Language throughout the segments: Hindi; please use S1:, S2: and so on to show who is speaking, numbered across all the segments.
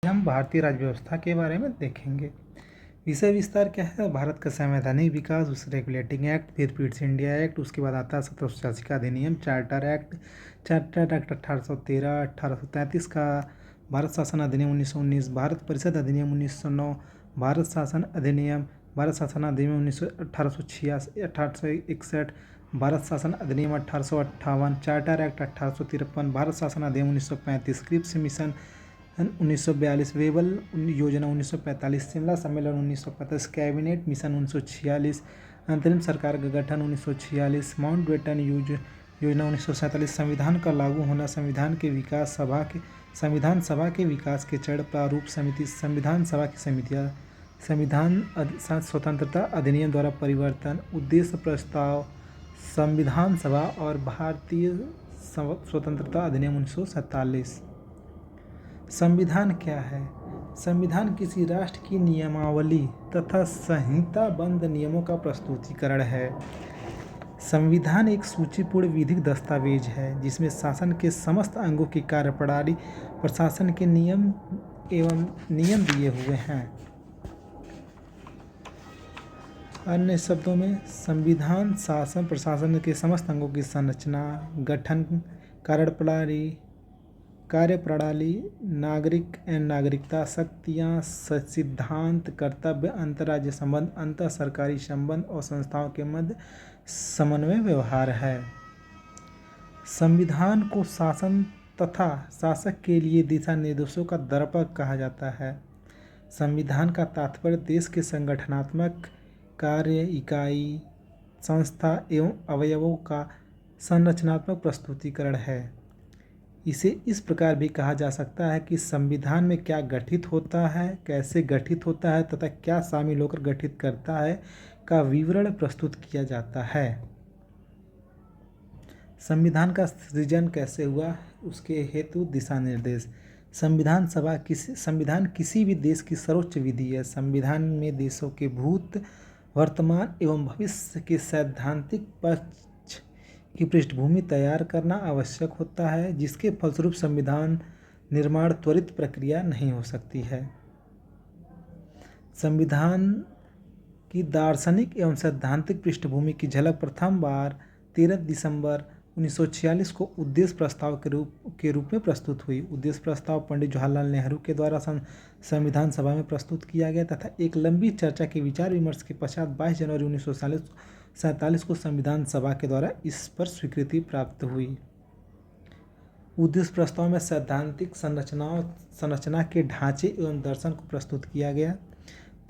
S1: हम भारतीय राज्य व्यवस्था के बारे में देखेंगे। विषय विस्तार क्या है? भारत का संवैधानिक विकास, उस रेगुलेटिंग एक्ट, फिर पिट्स इंडिया एक्ट, उसके बाद आता है 1786 का अधिनियम, चार्टर एक्ट 1813, 1833 का भारत शासन अधिनियम 1919, भारत परिषद अधिनियम 1909, भारत शासन अधिनियम 1886, 1861, भारत शासन अधिनियम 1858, चार्टर एक्ट 1853, भारत शासन अधिनियम 1935, क्रिप्स मिशन 1942, वेबल योजना 1945, शिमला सम्मेलन 1945, कैबिनेट मिशन 1946, अंतरिम सरकार का गठन 1946, माउंटबेटन योजना 1947, संविधान का लागू होना, संविधान सभा के विकास के चरण, प्रारूप समिति, संविधान सभा की समितियाँ, संविधान स्वतंत्रता अधिनियम द्वारा परिवर्तन, उद्देश्य प्रस्ताव, संविधान सभा और भारतीय स्वतंत्रता अधिनियम 1947। संविधान क्या है? संविधान किसी राष्ट्र की नियमावली तथा संहिताबद्ध नियमों का प्रस्तुतिकरण है। संविधान एक सूचीपूर्ण विधिक दस्तावेज है जिसमें शासन के समस्त अंगों की कार्यप्रणाली, प्रशासन के नियम दिए हुए हैं। अन्य शब्दों में संविधान शासन प्रशासन के समस्त अंगों की संरचना, गठन, कार्यप्रणाली, नागरिक एवं नागरिकता, शक्तियाँ, सिद्धांत, कर्तव्य, अंतर्राज्य संबंध, अंतर सरकारी संबंध और संस्थाओं के मध्य समन्वय व्यवहार है। संविधान को शासन तथा शासक के लिए दिशा निर्देशों का दर्पण कहा जाता है। संविधान का तात्पर्य देश के संगठनात्मक कार्य, इकाई, संस्था एवं अवयवों का संरचनात्मक प्रस्तुतिकरण है। इसे इस प्रकार भी कहा जा सकता है कि संविधान में क्या गठित होता है, कैसे गठित होता है तथा क्या शामिल होकर गठित करता है का विवरण प्रस्तुत किया जाता है। संविधान का सृजन कैसे हुआ, उसके हेतु दिशा निर्देश। संविधान किसी भी देश की सर्वोच्च विधि है। संविधान में देशों के भूत, वर्तमान एवं भविष्य के सैद्धांतिक पक्ष की पृष्ठभूमि तैयार करना आवश्यक होता है, जिसके फलस्वरूप संविधान निर्माण त्वरित प्रक्रिया नहीं हो सकती है। संविधान की दार्शनिक एवं सैद्धांतिक पृष्ठभूमि की झलक प्रथम बार 13 दिसंबर 1946 को उद्देश्य प्रस्ताव के रूप में प्रस्तुत हुई। उद्देश्य प्रस्ताव पंडित जवाहरलाल नेहरू के द्वारा संविधान सभा में प्रस्तुत किया गया तथा एक लंबी चर्चा के विचार विमर्श के पश्चात 22 जनवरी 1947 को संविधान सभा के द्वारा इस पर स्वीकृति प्राप्त हुई। उद्देश्य प्रस्ताव में सैद्धांतिक संरचना के ढांचे एवं दर्शन को प्रस्तुत किया गया।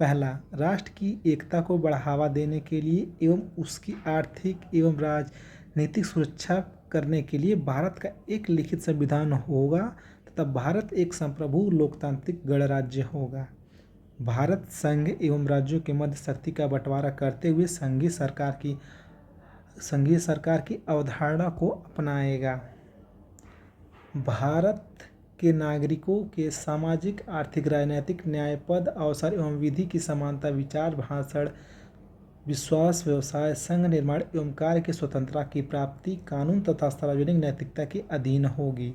S1: पहला, राष्ट्र की एकता को बढ़ावा देने के लिए एवं उसकी आर्थिक एवं राजनीतिक सुरक्षा करने के लिए भारत का एक लिखित संविधान होगा तथा भारत एक संप्रभु लोकतांत्रिक गणराज्य होगा। भारत संघ एवं राज्यों के मध्य शक्ति का बंटवारा करते हुए संघीय सरकार की अवधारणा को अपनाएगा। भारत के नागरिकों के सामाजिक, आर्थिक, राजनीतिक, न्यायपद, अवसर एवं विधि की समानता, विचार, भाषण, विश्वास, व्यवसाय, संघ निर्माण एवं कार्य की स्वतंत्रता की प्राप्ति कानून तथा सार्वजनिक नैतिकता के अधीन होगी।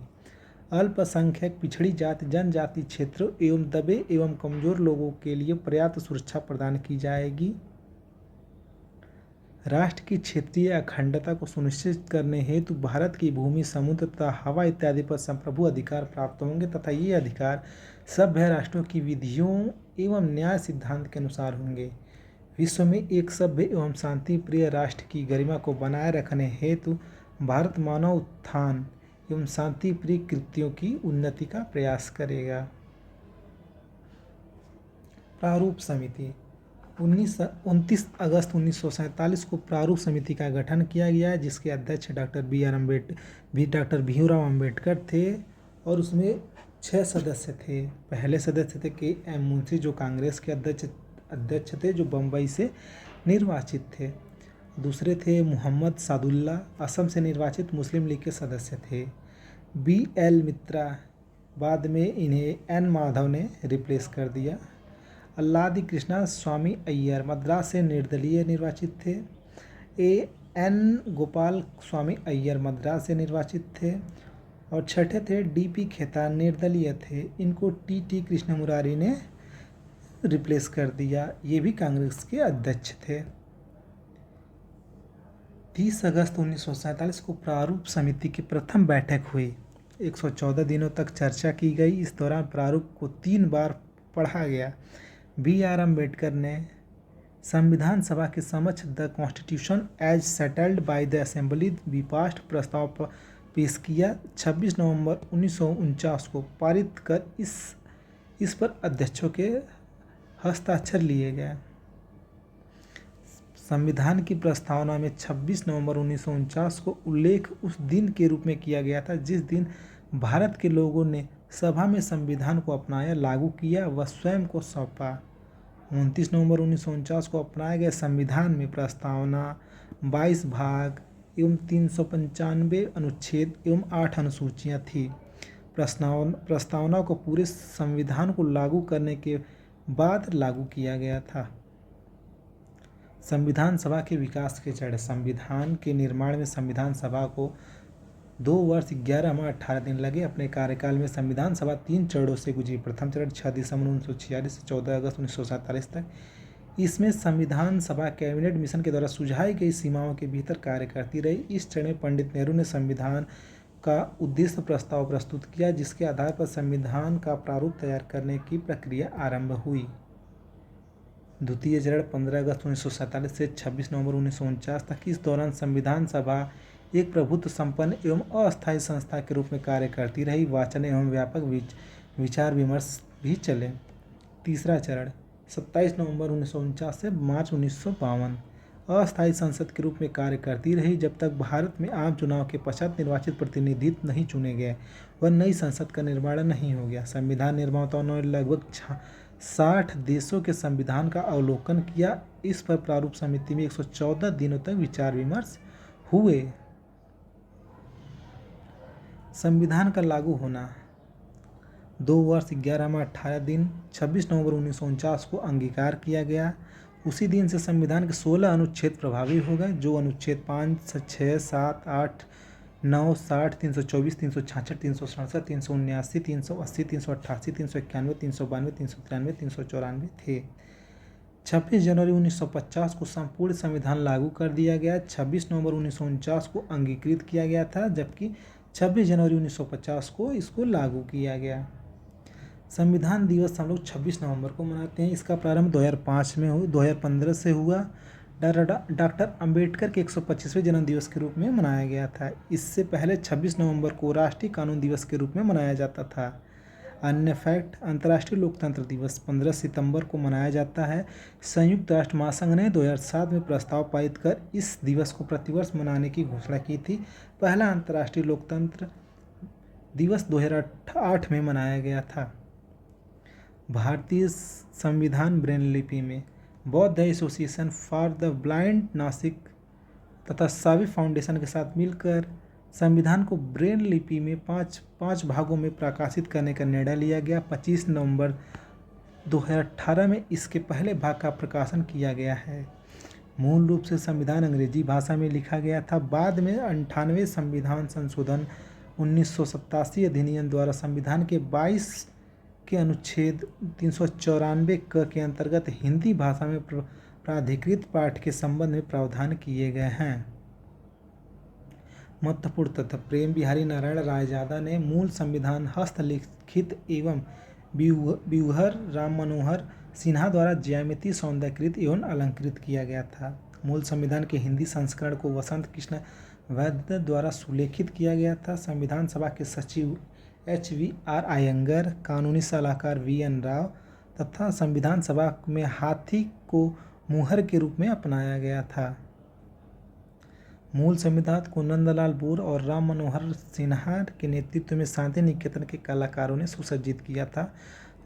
S1: अल्पसंख्यक, पिछड़ी जाति, जनजाति क्षेत्रों एवं दबे एवं कमजोर लोगों के लिए पर्याप्त सुरक्षा प्रदान की जाएगी। राष्ट्र की क्षेत्रीय अखंडता को सुनिश्चित करने हेतु भारत की भूमि, समुद्र तथा हवा इत्यादि पर संप्रभु अधिकार प्राप्त होंगे तथा ये अधिकार सभ्य राष्ट्रों की विधियों एवं न्याय सिद्धांत के अनुसार होंगे। विश्व में एक सभ्य एवं शांति प्रिय राष्ट्र की गरिमा को बनाए रखने हेतु भारत मानव उत्थान एवं शांति प्रिय कृत्यों की उन्नति का प्रयास करेगा। प्रारूप समिति 29 अगस्त 1947 को प्रारूप समिति का गठन किया गया, जिसके अध्यक्ष डॉक्टर भीमराव अम्बेडकर थे और उसमें 6 सदस्य थे। पहले सदस्य थे के.एम. मुंशी, जो कांग्रेस के अध्यक्ष थे, जो बम्बई से निर्वाचित थे। दूसरे थे मोहम्मद सादुल्ला, असम से निर्वाचित मुस्लिम लीग के सदस्य थे। B.L. मित्रा, बाद में इन्हें N. माधव ने रिप्लेस कर दिया। अल्लादी कृष्णा स्वामी अय्यर, मद्रास से निर्दलीय निर्वाचित थे। A.N. गोपाल स्वामी अय्यर, मद्रास से निर्वाचित थे। और छठे थे डी.पी. खेतान, निर्दलीय थे। इनको टी कृष्ण मुरारी ने रिप्लेस कर दिया। ये भी कांग्रेस के अध्यक्ष थे। 30 अगस्त 1947 को प्रारूप समिति की प्रथम बैठक हुई। 114 दिनों तक चर्चा की गई। इस दौरान प्रारूप को 3 बार पढ़ा गया। B.R. अम्बेडकर ने संविधान सभा के समक्ष the constitution as settled by the assembly be passed प्रस्ताव पेश किया। 26 नवंबर 1949 को पारित कर इस पर अध्यक्षों के हस्ताक्षर लिए गए। संविधान की प्रस्तावना में 26 नवंबर 1949 को उल्लेख उस दिन के रूप में किया गया था जिस दिन भारत के लोगों ने सभा में संविधान को अपनाया, लागू किया व स्वयं को सौंपा। 29 नवंबर 1949 को अपनाए गए संविधान में प्रस्तावना 22 भाग एवं 395 अनुच्छेद एवं 8 अनुसूचियाँ थी। प्रस्तावना को पूरे संविधान को लागू करने के बाद लागू किया गया था। संविधान सभा के विकास के चरण। संविधान के निर्माण में संविधान सभा को 2 वर्ष 11 माह 18 दिन लगे। अपने कार्यकाल में संविधान सभा 3 चरणों से गुजरी। प्रथम चरण 6 दिसंबर 1946 से 14 अगस्त 1947 तक। इसमें संविधान सभा कैबिनेट मिशन के द्वारा सुझाई गई सीमाओं के भीतर कार्य करती रही। इस चरण में पंडित नेहरू ने संविधान का उद्देश्य प्रस्ताव प्रस्तुत किया, जिसके आधार पर संविधान का प्रारूप तैयार करने की प्रक्रिया आरंभ हुई। द्वितीय चरण 15 अगस्त 1947 से 26 नवंबर 1949 तक। इस दौरान संविधान सभा एक प्रभुत्व संपन्न एवं अस्थायी संस्था के रूप में कार्य करती रही। वाचन एवं व्यापक विचार विमर्श भी चले। तीसरा चरण 27 नवंबर 1949 से मार्च 1952 अस्थायी संसद के रूप में कार्य करती रही जब तक भारत में आम चुनाव के पश्चात निर्वाचित प्रतिनिधित्व नहीं चुने गए व नई संसद का निर्माण नहीं हो गया। संविधान निर्माताओं ने लगभग 60 देशों के संविधान का अवलोकन किया। इस पर प्रारूप समिति में 114 दिनों तक विचार विमर्श हुए। संविधान का लागू होना 2 वर्ष 11 माह 18 दिन 26 नवंबर 1949 को अंगीकार किया गया। उसी दिन से संविधान के 16 अनुच्छेद प्रभावी हो गए, जो अनुच्छेद 5, 6, 7, 8, 9, 60, 324, 366, 367, 379, 380, 388, 391, 392, 393, 394 थे। 26 जनवरी 1950 को संपूर्ण संविधान लागू कर दिया गया। 26 नवंबर 1949 को अंगीकृत किया गया था, जबकि 26 जनवरी 1950 को इसको लागू किया गया। संविधान दिवस हम लोग 26 नवंबर को मनाते हैं। इसका प्रारंभ 2015 से हुआ। डॉक्टर अंबेडकर के 125वें जन्म दिवस के रूप में मनाया गया था। इससे पहले 26 नवंबर को राष्ट्रीय कानून दिवस के रूप में मनाया जाता था। अन्य फैक्ट, अंतर्राष्ट्रीय लोकतंत्र दिवस 15 सितंबर को मनाया जाता है। संयुक्त राष्ट्र महासंघ ने 2007 में प्रस्ताव पारित कर इस दिवस को प्रतिवर्ष मनाने की घोषणा की थी। पहला अंतर्राष्ट्रीय लोकतंत्र दिवस 2008 में मनाया गया था। भारतीय संविधान ब्रेल लिपि में बौद्ध association for the blind Nashik तथा सावी फाउंडेशन के साथ मिलकर संविधान को ब्रेल लिपि में पाँच भागों में प्रकाशित करने का निर्णय लिया गया। 25 नवंबर 2018 में इसके पहले भाग का प्रकाशन किया गया है। मूल रूप से संविधान अंग्रेजी भाषा में लिखा गया था। बाद में 98वें संविधान संशोधन 1987 अधिनियम द्वारा संविधान के 22 के अनुच्छेद 394 के अंतर्गत हिंदी भाषा में प्राधिकृत पाठ के संबंध में प्रावधान किए गए हैं। महत्वपूर्ण तथ्य, प्रेम बिहारी नारायण रायजादा ने मूल संविधान हस्तलिखित एवं व्यूहर राम मनोहर सिन्हा द्वारा ज्यामिति सौंदर्यकृत एवं अलंकृत किया गया था। मूल संविधान के हिंदी संस्करण को वसंत कृष्ण वैद्य द्वारा सुलेखित किया गया था। संविधान सभा के सचिव HVR अयंगर, कानूनी सलाहकार VN राव तथा संविधान सभा में हाथी को मुहर के रूप में अपनाया गया था। मूल संविधान को नंदलाल बोर और राम मनोहर सिन्हा के नेतृत्व में शांति निकेतन के कलाकारों ने सुसज्जित किया था।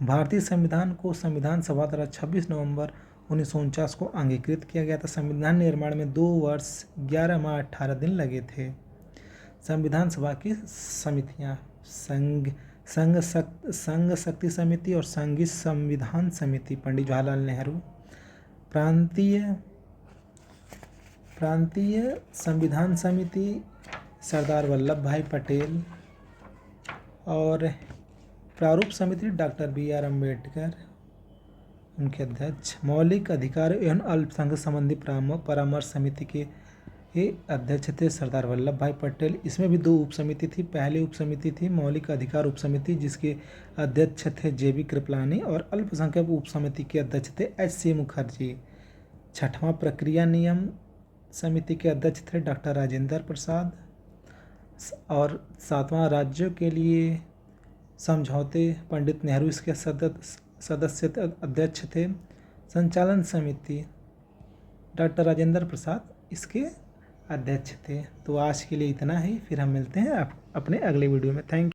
S1: भारतीय संविधान को संविधान सभा द्वारा 26 नवंबर 1949 को अंगीकृत किया गया था। संविधान निर्माण में 2 वर्ष 11 माह 18 दिन लगे थे। संविधान सभा की समितियां संघ शक्ति समिति और संघीय संविधान समिति पंडित जवाहरलाल नेहरू, प्रांतीय संविधान समिति सरदार वल्लभ भाई पटेल, और प्रारूप समिति डॉक्टर B.R. अम्बेडकर उनके अध्यक्ष। मौलिक अधिकार एवं अल्पसंख्यक संबंधी परामर्श समिति के अध्यक्ष थे सरदार वल्लभ भाई पटेल। इसमें भी 2 उप समिति थी। पहली उप समिति थी मौलिक अधिकार उप समिति, जिसके अध्यक्ष थे JB कृपलानी, और अल्पसंख्यक उप समिति के अध्यक्ष थे HC मुखर्जी। 6वां प्रक्रिया नियम समिति के अध्यक्ष थे डॉक्टर राजेंद्र प्रसाद, और 7वां राज्यों के लिए समझौते पंडित नेहरू इसके सदस्य अध्यक्ष थे। संचालन समिति डॉक्टर राजेंद्र प्रसाद इसके अध्यक्ष थे। तो आज के लिए इतना ही, फिर हम मिलते हैं अपने अगले वीडियो में। Thank you.